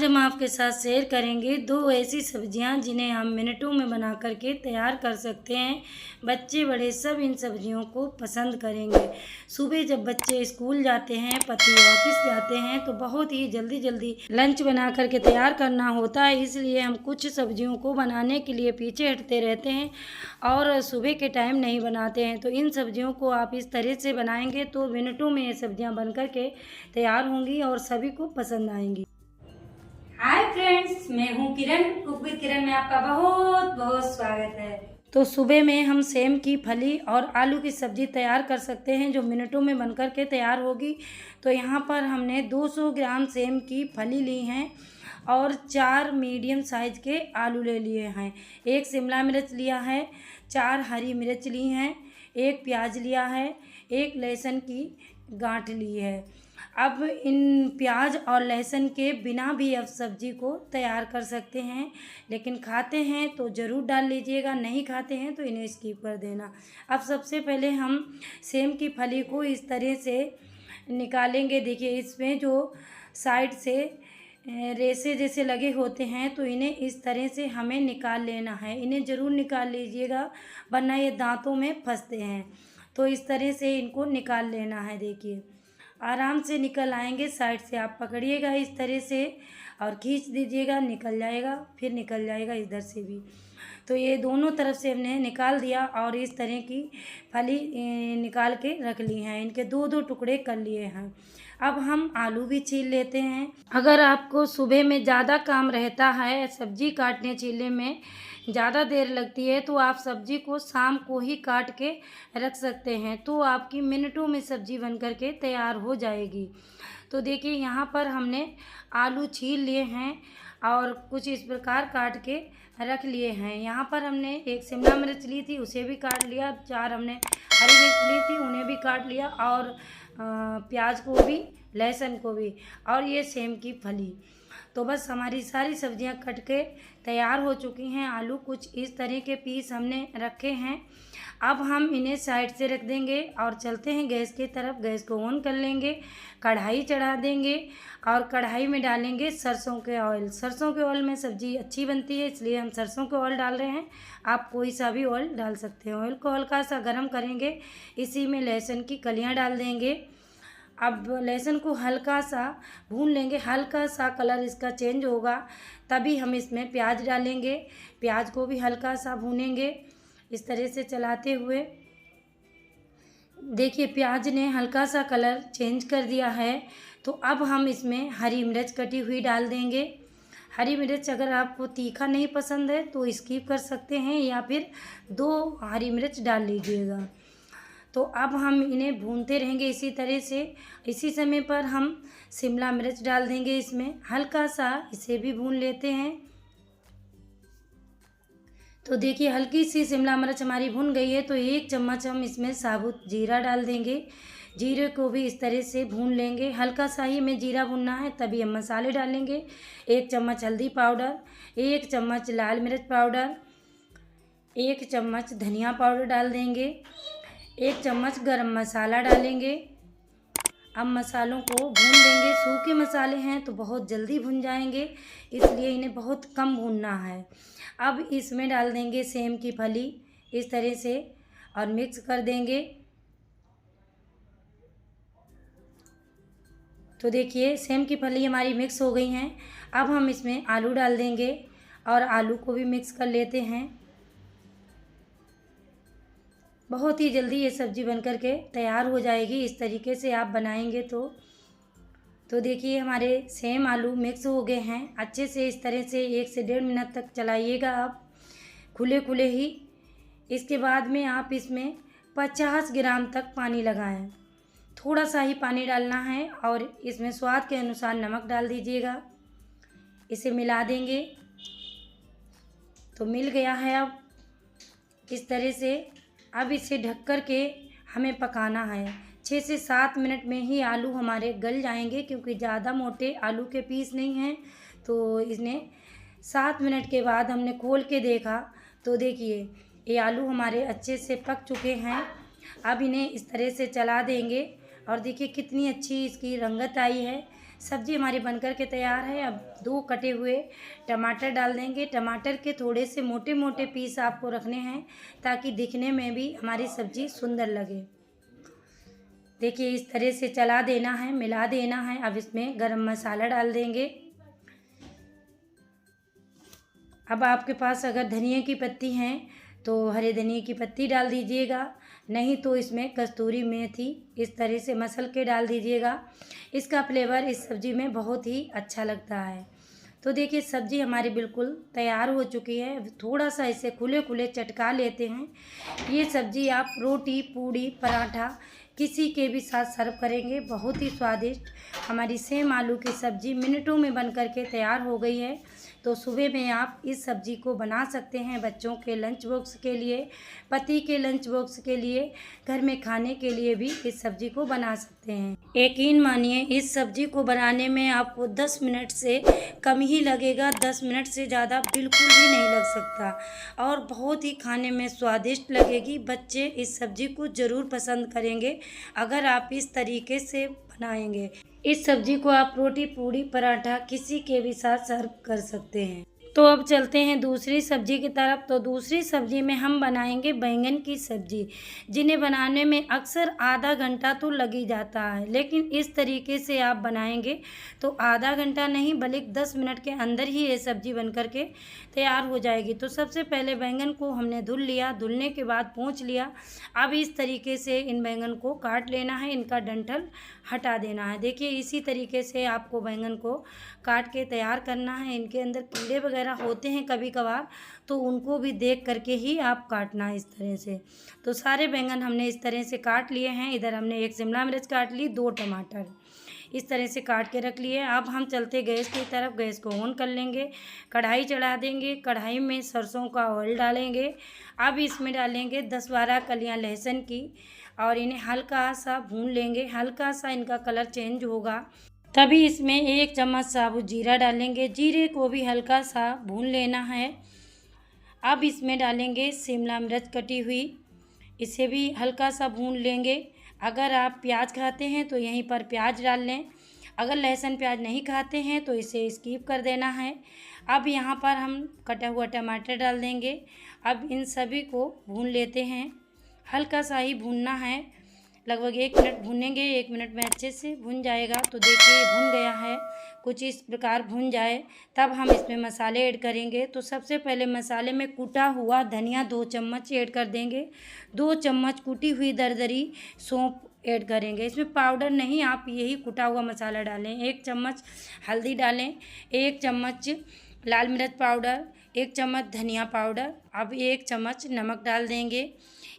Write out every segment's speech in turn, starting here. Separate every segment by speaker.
Speaker 1: आज हम आपके साथ शेयर करेंगे दो ऐसी सब्जियां जिन्हें हम मिनटों में बना करके तैयार कर सकते हैं। बच्चे बड़े सब इन सब्जियों को पसंद करेंगे। सुबह जब बच्चे स्कूल जाते हैं, पति ऑफिस जाते हैं, तो बहुत ही जल्दी जल्दी लंच बना करके तैयार करना होता है। इसलिए हम कुछ सब्जियों को बनाने के लिए पीछे हटते रहते हैं और सुबह के टाइम नहीं बनाते हैं। तो इन सब्जियों को आप इस तरह से बनाएंगे तो मिनटों में ये सब्जियां बन करके तैयार होंगी और सभी को पसंद आएंगी। हाय फ्रेंड्स, मैं हूँ किरण। कुक विद किरण में आपका बहुत बहुत स्वागत है। तो सुबह में हम सेम की फली और आलू की सब्जी तैयार कर सकते हैं जो मिनटों में बनकर के तैयार होगी। तो यहाँ पर हमने 200 ग्राम सेम की फली ली हैं और 4 मीडियम साइज के आलू ले लिए हैं। 1 शिमला मिर्च लिया है, 4 हरी मिर्च ली हैं, 1 प्याज लिया है, 1 लहसुन की गांठ ली है। अब इन प्याज और लहसुन के बिना भी अब सब्जी को तैयार कर सकते हैं, लेकिन खाते हैं तो ज़रूर डाल लीजिएगा, नहीं खाते हैं तो इन्हें स्किप कर देना। अब सबसे पहले हम सेम की फली को इस तरह से निकालेंगे। देखिए इसमें जो साइड से रेसे जैसे लगे होते हैं तो इन्हें इस तरह से हमें निकाल लेना है। इन्हें ज़रूर निकाल लीजिएगा वरना ये दांतों में फंसते हैं। तो इस तरह से इनको निकाल लेना है। देखिए आराम से निकल आएंगे। साइड से आप पकड़िएगा इस तरह से और खींच दीजिएगा, निकल जाएगा, फिर निकल जाएगा इधर से भी। तो ये दोनों तरफ से हमने निकाल दिया और इस तरह की फली निकाल के रख ली हैं। इनके 2-2 टुकड़े कर लिए हैं। अब हम आलू भी छील लेते हैं। अगर आपको सुबह में ज़्यादा काम रहता है, सब्जी काटने छीलने में ज़्यादा देर लगती है, तो आप सब्जी को शाम को ही काट के रख सकते हैं, तो आपकी मिनटों में सब्जी बन कर के तैयार हो जाएगी। तो देखिए यहाँ पर हमने आलू छील लिए हैं और कुछ इस प्रकार काट के रख लिए हैं। यहाँ पर हमने 1 शिमला मिर्च ली थी, उसे भी काट लिया। 4 हमने हरी मिर्च ली थी, उन्हें भी काट लिया और प्याज को भी, लहसुन को भी, और ये सेम की फली। तो बस हमारी सारी सब्जियां कट के तैयार हो चुकी हैं। आलू कुछ इस तरह के पीस हमने रखे हैं। अब हम इन्हें साइड से रख देंगे और चलते हैं गैस की तरफ। गैस को ऑन कर लेंगे, कढ़ाई चढ़ा देंगे और कढ़ाई में डालेंगे सरसों के ऑयल। सरसों के ऑयल में सब्ज़ी अच्छी बनती है, इसलिए हम सरसों के ऑयल डाल रहे हैं। आप कोई सा भी ऑयल डाल सकते हैं। ऑयल को हल्का सा गर्म करेंगे, इसी में लहसुन की कलियां डाल देंगे। अब लहसुन को हल्का सा भून लेंगे, हल्का सा कलर इसका चेंज होगा तभी हम इसमें प्याज डालेंगे। प्याज को भी हल्का सा भूनेंगे इस तरह से चलाते हुए। देखिए प्याज ने हल्का सा कलर चेंज कर दिया है, तो अब हम इसमें हरी मिर्च कटी हुई डाल देंगे। हरी मिर्च अगर आपको तीखा नहीं पसंद है तो स्किप कर सकते हैं या फिर 2 हरी मिर्च डाल लीजिएगा। तो अब हम इन्हें भूनते रहेंगे इसी तरह से। इसी समय पर हम शिमला मिर्च डाल देंगे इसमें, हल्का सा इसे भी भून लेते हैं। तो देखिए हल्की सी शिमला मिर्च हमारी भुन गई है, तो 1 चम्मच हम इसमें साबुत जीरा डाल देंगे। जीरे को भी इस तरह से भून लेंगे, हल्का सा ही हमें जीरा भुनना है, तभी हम मसाले डालेंगे। 1 चम्मच हल्दी पाउडर, 1 चम्मच लाल मिर्च पाउडर, 1 चम्मच धनिया पाउडर डाल देंगे, 1 चम्मच गरम मसाला डालेंगे। अब मसालों को भून लेंगे। सूखे मसाले हैं तो बहुत जल्दी भुन जाएंगे, इसलिए इन्हें बहुत कम भूनना है। अब इसमें डाल देंगे सेम की फली इस तरह से और मिक्स कर देंगे। तो देखिए सेम की फली हमारी मिक्स हो गई हैं। अब हम इसमें आलू डाल देंगे और आलू को भी मिक्स कर लेते हैं। बहुत ही जल्दी ये सब्ज़ी बनकर के तैयार हो जाएगी इस तरीके से आप बनाएंगे तो देखिए हमारे सेम आलू मिक्स हो गए हैं। अच्छे से इस तरह से 1 से 1.5 मिनट तक चलाइएगा आप, खुले खुले ही। इसके बाद में आप इसमें 50 ग्राम तक पानी लगाएं। थोड़ा सा ही पानी डालना है और इसमें स्वाद के अनुसार नमक डाल दीजिएगा। इसे मिला देंगे। तो मिल गया है अब इस तरह से। अब इसे ढक कर के हमें पकाना है। 6 से 7 मिनट में ही आलू हमारे गल जाएंगे, क्योंकि ज़्यादा मोटे आलू के पीस नहीं हैं। तो इसने 7 मिनट के बाद हमने खोल के देखा तो देखिए ये आलू हमारे अच्छे से पक चुके हैं। अब इन्हें इस तरह से चला देंगे और देखिए कितनी अच्छी इसकी रंगत आई है। सब्जी हमारी बनकर के तैयार है। अब 2 कटे हुए टमाटर डाल देंगे। टमाटर के थोड़े से मोटे मोटे पीस आपको रखने हैं ताकि दिखने में भी हमारी सब्जी सुंदर लगे। देखिए इस तरह से चला देना है, मिला देना है। अब इसमें गरम मसाला डाल देंगे। अब आपके पास अगर धनिया की पत्ती हैं तो हरे धनिया की पत्ती डाल दीजिएगा, नहीं तो इसमें कस्तूरी मेथी इस तरह से मसल के डाल दीजिएगा। इसका फ्लेवर इस सब्ज़ी में बहुत ही अच्छा लगता है। तो देखिए सब्ज़ी हमारी बिल्कुल तैयार हो चुकी है। अब थोड़ा सा इसे खुले खुले चटका लेते हैं। ये सब्ज़ी आप रोटी, पूड़ी, पराठा किसी के भी साथ सर्व करेंगे। बहुत ही स्वादिष्ट हमारी सेम आलू की सब्ज़ी मिनटों में बन कर के तैयार हो गई है। तो सुबह में आप इस सब्ज़ी को बना सकते हैं बच्चों के लंच बॉक्स के लिए, पति के लंच बॉक्स के लिए, घर में खाने के लिए भी इस सब्ज़ी को बना सकते हैं। यकीन मानिए इस सब्ज़ी को बनाने में आपको 10 मिनट से कम ही लगेगा। 10 मिनट से ज़्यादा बिल्कुल भी नहीं लग सकता और बहुत ही खाने में स्वादिष्ट लगेगी। बच्चे इस सब्ज़ी को ज़रूर पसंद करेंगे अगर आप इस तरीके से बनाएंगे। इस सब्ज़ी को आप रोटी, पूड़ी, पराठा किसी के भी साथ सर्व कर सकते हैं। तो अब चलते हैं दूसरी सब्ज़ी की तरफ। तो दूसरी सब्ज़ी में हम बनाएंगे बैंगन की सब्ज़ी, जिन्हें बनाने में अक्सर आधा घंटा तो लग ही जाता है, लेकिन इस तरीके से आप बनाएंगे तो आधा घंटा नहीं बल्कि 10 मिनट के अंदर ही ये सब्ज़ी बन कर के तैयार हो जाएगी। तो सबसे पहले बैंगन को हमने धुल लिया, धुलने के बाद पोंछ लिया। अब इस तरीके से इन बैंगन को काट लेना है, इनका डंठल हटा देना है। देखिए इसी तरीके से आपको बैंगन को काट के तैयार करना है। इनके अंदर कीड़े वगैरह होते हैं कभी कभार, तो उनको भी देख करके ही आप काटना है इस तरह से। तो सारे बैंगन हमने इस तरह से काट लिए हैं। इधर हमने 1 शिमला मिर्च काट ली, 2 टमाटर इस तरह से काट के रख लिए। अब हम चलते गैस की तरफ। गैस को ऑन कर लेंगे, कढ़ाई चढ़ा देंगे। कढ़ाई में सरसों का ऑयल डालेंगे। अब इसमें डालेंगे 10-12 कलियां लहसुन की और इन्हें हल्का सा भून लेंगे। हल्का सा इनका कलर चेंज होगा तभी इसमें 1 चम्मच साबुत जीरा डालेंगे। जीरे को भी हल्का सा भून लेना है। अब इसमें डालेंगे शिमला मिर्च कटी हुई, इसे भी हल्का सा भून लेंगे। अगर आप प्याज खाते हैं तो यहीं पर प्याज डाल लें, अगर लहसुन प्याज नहीं खाते हैं तो इसे स्किप कर देना है। अब यहाँ पर हम कटा हुआ टमाटर डाल देंगे। अब इन सभी को भून लेते हैं, हल्का सा ही भूनना है, लगभग 1 मिनट भूनेंगे। 1 मिनट में अच्छे से भुन जाएगा। तो देखिए भुन गया है, कुछ इस प्रकार भुन जाए तब हम इसमें मसाले ऐड करेंगे। तो सबसे पहले मसाले में कुटा हुआ धनिया 2 चम्मच ऐड कर देंगे। 2 चम्मच कुटी हुई दरदरी सौंफ ऐड करेंगे। इसमें पाउडर नहीं, आप यही कुटा हुआ मसाला डालें। 1 चम्मच हल्दी डालें, 1 चम्मच लाल मिर्च पाउडर, 1 चम्मच धनिया पाउडर। अब 1 चम्मच नमक डाल देंगे।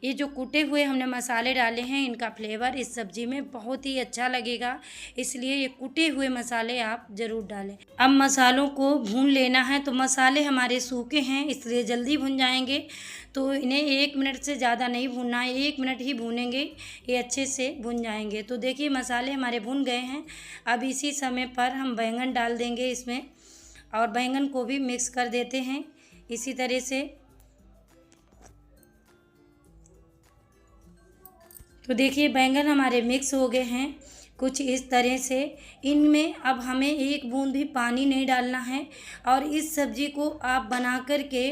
Speaker 1: ये जो कूटे हुए हमने मसाले डाले हैं इनका फ्लेवर इस सब्ज़ी में बहुत ही अच्छा लगेगा, इसलिए ये कूटे हुए मसाले आप ज़रूर डालें। अब मसालों को भून लेना है। तो मसाले हमारे सूखे हैं इसलिए जल्दी भुन जाएंगे। तो इन्हें 1 मिनट से ज़्यादा नहीं भूनना है, 1 मिनट ही भूनेंगे, ये अच्छे से भुन जाएंगे। तो देखिए मसाले हमारे भुन गए हैं। अब इसी समय पर हम बैंगन डाल देंगे इसमें और बैंगन को भी मिक्स कर देते हैं इसी तरह से। तो देखिए बैंगन हमारे मिक्स हो गए हैं कुछ इस तरह से। इनमें अब हमें 1 बूंद भी पानी नहीं डालना है और इस सब्ज़ी को आप बना कर के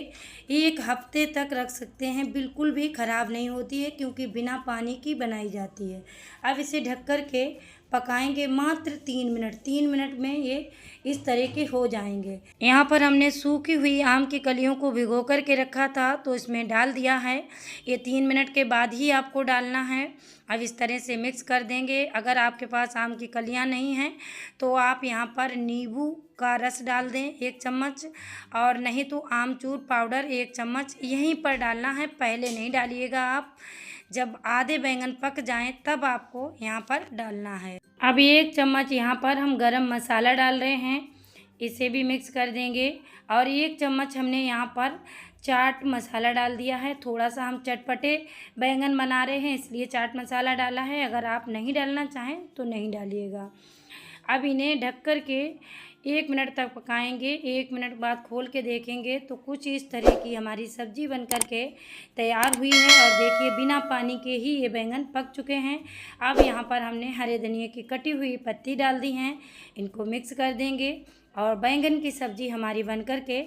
Speaker 1: 1 हफ्ते तक रख सकते हैं, बिल्कुल भी ख़राब नहीं होती है क्योंकि बिना पानी की बनाई जाती है। अब इसे ढक कर के पकाएंगे मात्र 3 मिनट। 3 मिनट में ये इस तरह के हो जाएंगे। यहाँ पर हमने सूखी हुई आम की कलियों को भिगो कर के रखा था तो इसमें डाल दिया है। ये 3 मिनट के बाद ही आपको डालना है। अब इस तरह से मिक्स कर देंगे। अगर आपके पास आम की कलियाँ नहीं हैं तो आप यहाँ पर नींबू का रस डाल दें 1 चम्मच, और नहीं तो आमचूर पाउडर 1 चम्मच यहीं पर डालना है, पहले नहीं डालिएगा आप। जब आधे बैंगन पक जाएं तब आपको यहाँ पर डालना है। अब 1 चम्मच यहाँ पर हम गरम मसाला डाल रहे हैं, इसे भी मिक्स कर देंगे। और 1 चम्मच हमने यहाँ पर चाट मसाला डाल दिया है। थोड़ा सा हम चटपटे बैंगन बना रहे हैं इसलिए चाट मसाला डाला है, अगर आप नहीं डालना चाहें तो नहीं डालिएगा। अब इन्हें ढक कर के 1 मिनट तक पकाएंगे। 1 मिनट बाद खोल के देखेंगे तो कुछ इस तरह की हमारी सब्जी बन कर के तैयार हुई है। और देखिए बिना पानी के ही ये बैंगन पक चुके हैं। अब यहाँ पर हमने हरे धनिया की कटी हुई पत्ती डाल दी हैं, इनको मिक्स कर देंगे और बैंगन की सब्ज़ी हमारी बनकर के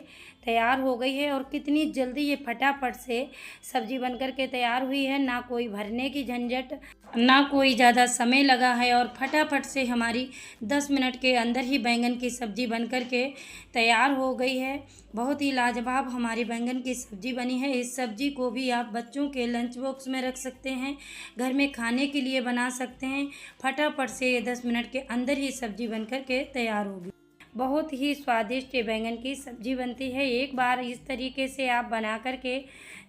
Speaker 1: तैयार हो गई है। और कितनी जल्दी ये फटाफट से सब्ज़ी बनकर के तैयार हुई है, ना कोई भरने की झंझट, ना कोई ज़्यादा समय लगा है और फटाफट से हमारी 10 मिनट के अंदर ही बैंगन की सब्ज़ी बनकर के तैयार हो गई है। बहुत ही लाजवाब हमारी बैंगन की सब्ज़ी बनी है। इस सब्ज़ी को भी आप बच्चों के लंच बॉक्स में रख सकते हैं, घर में खाने के लिए बना सकते हैं। फटाफट से ये 10 मिनट के अंदर ही सब्ज़ी बनकर के तैयार होगी। बहुत ही स्वादिष्ट ये बैंगन की सब्ज़ी बनती है। एक बार इस तरीके से आप बना कर के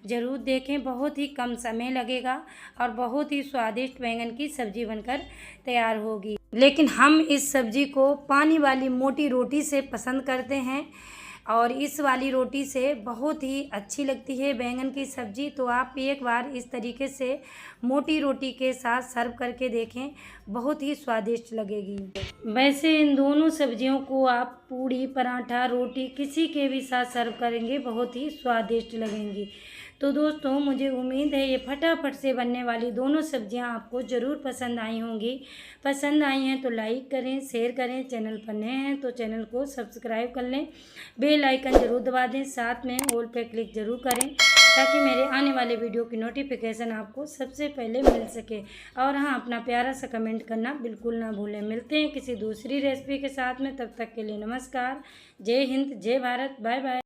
Speaker 1: ज़रूर देखें, बहुत ही कम समय लगेगा और बहुत ही स्वादिष्ट बैंगन की सब्ज़ी बनकर तैयार होगी। लेकिन हम इस सब्ज़ी को पानी वाली मोटी रोटी से पसंद करते हैं और इस वाली रोटी से बहुत ही अच्छी लगती है बैंगन की सब्ज़ी। तो आप एक बार इस तरीके से मोटी रोटी के साथ सर्व करके देखें, बहुत ही स्वादिष्ट लगेगी। वैसे इन दोनों सब्जियों को आप पूड़ी, पराठा, रोटी किसी के भी साथ सर्व करेंगे, बहुत ही स्वादिष्ट लगेंगी। तो दोस्तों मुझे उम्मीद है ये फटाफट से बनने वाली दोनों सब्जियां आपको ज़रूर पसंद आई होंगी। पसंद आई हैं तो लाइक करें, शेयर करें, चैनल पर नए हैं तो चैनल को सब्सक्राइब कर लें, बेल आइकन ज़रूर दबा दें, साथ में ऑल पे क्लिक ज़रूर करें ताकि मेरे आने वाले वीडियो की नोटिफिकेशन आपको सबसे पहले मिल सके। और हाँ, अपना प्यारा सा कमेंट करना बिल्कुल ना भूलें। मिलते हैं किसी दूसरी रेसिपी के साथ में, तब तक के लिए नमस्कार। जय हिंद, जय भारत, बाय बाय।